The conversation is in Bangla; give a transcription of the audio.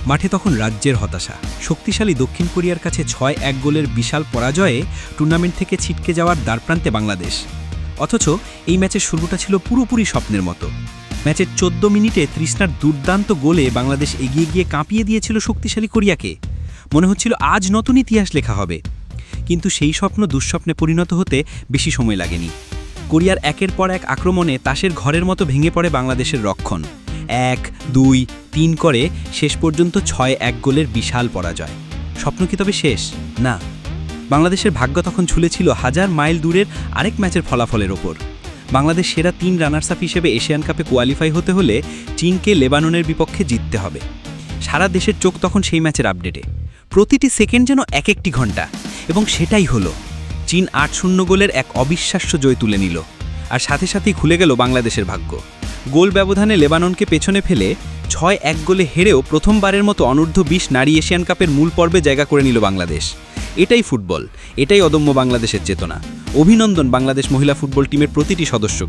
মাঠে তখন রাজ্যের হতাশা। শক্তিশালী দক্ষিণ কোরিয়ার কাছে ৬-১ গোলের বিশাল পরাজয়ে টুর্নামেন্ট থেকে ছিটকে যাওয়ার দ্বারপ্রান্তে বাংলাদেশ। অথচ এই ম্যাচের শুরুটা ছিল পুরোপুরি স্বপ্নের মতো। ম্যাচের ১৪ মিনিটে তৃষ্ণার দুর্দান্ত গোলে বাংলাদেশ এগিয়ে গিয়ে কাঁপিয়ে দিয়েছিল শক্তিশালী কোরিয়াকে। মনে হচ্ছিল আজ নতুন ইতিহাস লেখা হবে। কিন্তু সেই স্বপ্ন দুঃস্বপ্নে পরিণত হতে বেশি সময় লাগেনি। কোরিয়ার একের পর এক আক্রমণে তাসের ঘরের মতো ভেঙে পড়ে বাংলাদেশের রক্ষণ। ১, ২, ৩ করে শেষ পর্যন্ত ৬-১ গোলের বিশাল পরাজয়। স্বপ্ন কি তবে শেষ? না, বাংলাদেশের ভাগ্য তখন ঝুলেছিল হাজার মাইল দূরের আরেক ম্যাচের ফলাফলের ওপর। বাংলাদেশ সেরা ৩ রানার্স আপ হিসেবে এশিয়ান কাপে কোয়ালিফাই হতে হলে চীনকে লেবাননের বিপক্ষে জিততে হবে। সারা দেশের চোখ তখন সেই ম্যাচের আপডেটে। প্রতিটি সেকেন্ড যেন এক একটি ঘন্টা। এবং সেটাই হলো। চীন ৮-০ গোলের এক অবিশ্বাস্য জয় তুলে নিল। আর সাথে সাথেই খুলে গেল বাংলাদেশের ভাগ্য। গোল ব্যবধানে লেবাননকে পেছনে ফেলে ৬-১ গোলে হেরেও প্রথমবারের মতো অনূর্ধ্ব-২০ নারী এশিয়ান কাপের মূল পর্বে জায়গা করে নিল বাংলাদেশ। এটাই ফুটবল, এটাই অদম্য বাংলাদেশের চেতনা। অভিনন্দন বাংলাদেশ মহিলা ফুটবল টিমের প্রতিটি সদস্য।